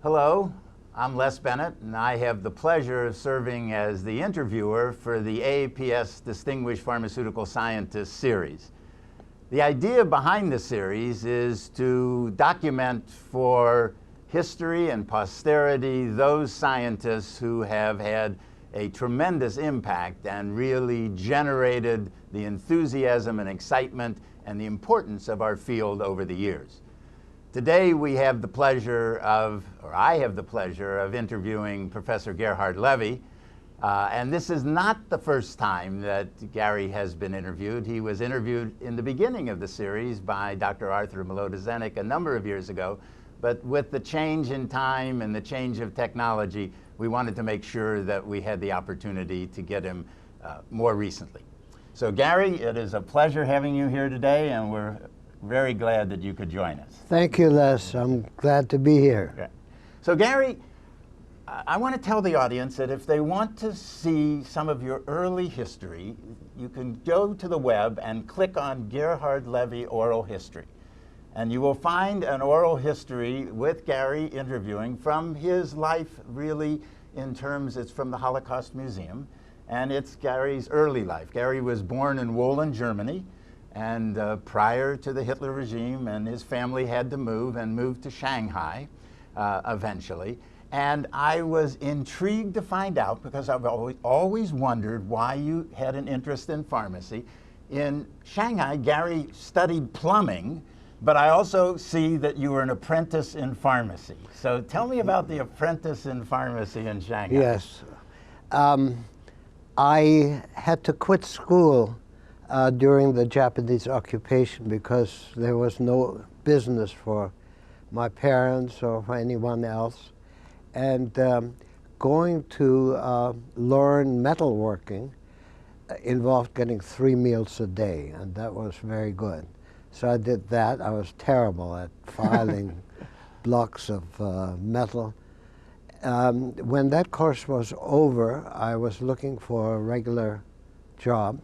Hello, I'm Les Bennett, and I have the pleasure of serving as the interviewer for the AAPS Distinguished Pharmaceutical Scientist series. The idea behind the series is to document for history and posterity those scientists who have had a tremendous impact and really generated the enthusiasm and excitement and the importance of our field over the years. Today we have the pleasure of, or I have the pleasure of interviewing Professor Gerhard Levy. And this is not the first time that Gary has been interviewed. He was interviewed in the beginning of the series by Dr. Arthur Mlodozenik a number of years ago. But with the change in time and the change of technology, we wanted to make sure that we had the opportunity to get him more recently. So Gary, it is a pleasure having you here today, and we're very glad that you could join us. Thank you, Les. I'm glad to be here. Okay. So Gary, I want to tell the audience that if they want to see some of your early history, you can go to the web and click on Gerhard Levy Oral History. And you will find an oral history with Gary interviewing from his life, really, in terms, it's from the Holocaust Museum, and it's Gary's early life. Gary was born in Wohlen, Germany, and prior to the Hitler regime, and his family had to move to Shanghai eventually. And I was intrigued to find out, because I've always wondered why you had an interest in pharmacy. In Shanghai, Gary studied plumbing, but I also see that you were an apprentice in pharmacy. So tell me about the apprentice in pharmacy in Shanghai. Yes. I had to quit school during the Japanese occupation because there was no business for my parents or for anyone else. And going to learn metalworking involved getting 3 meals a day, and that was very good. So I did that. I was terrible at filing blocks of metal. When that course was over, I was looking for a regular job.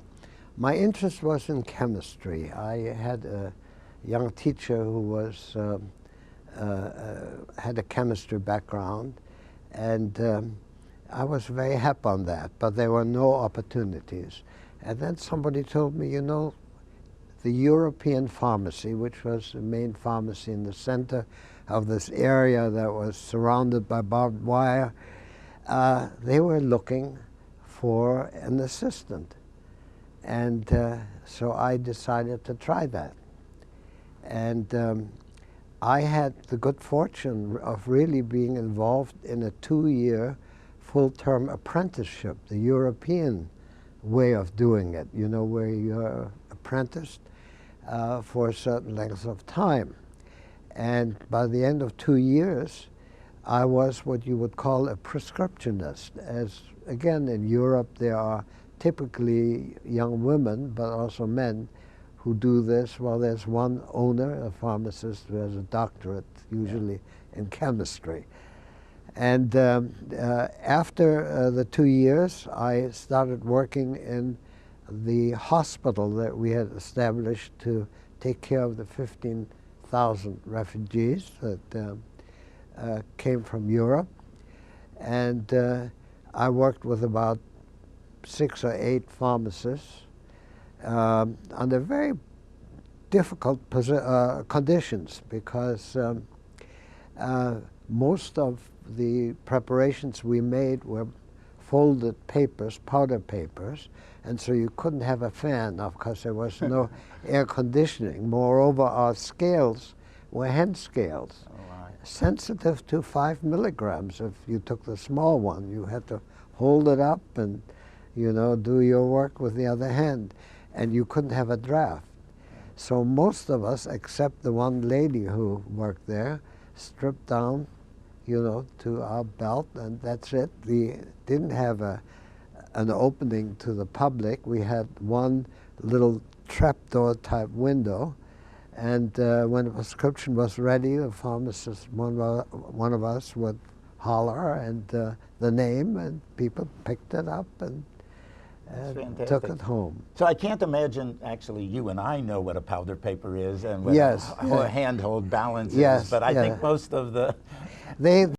My interest was in chemistry. I had a young teacher who was had a chemistry background, and I was very happy on that, but there were no opportunities. And then somebody told me, you know, the European pharmacy, which was the main pharmacy in the center of this area that was surrounded by barbed wire, they were looking for an assistant. And so I decided to try that. And I had the good fortune of really being involved in a 2-year full-term apprenticeship, the European way of doing it, you know, where you're apprenticed for a certain length of time. And by the end of 2 years, I was what you would call a prescriptionist. As again, in Europe, there are typically young women, but also men, who do this. Well, there's one owner, a pharmacist, who has a doctorate, usually in chemistry. And after the 2 years, I started working in the hospital that we had established to take care of the 15,000 refugees that came from Europe. And I worked with about 6 or 8 pharmacists under very difficult conditions, because most of the preparations we made were folded papers, powder papers, and so you couldn't have a fan, of course there was no air conditioning. Moreover, our scales were hand scales, sensitive to 5 milligrams. If you took the small one, you had to hold it up and, you know, do your work with the other hand, and you couldn't have a draft. So most of us, except the one lady who worked there, stripped down, you know, to our belt, and that's it. We didn't have an opening to the public. We had one little trapdoor type window, and when the prescription was ready, the pharmacist, one of us would holler and the name, and people picked it up and took it home. So I can't imagine, actually, you and I know what a powder paper is and what yes, a handhold balance yes, is, but I think most of the...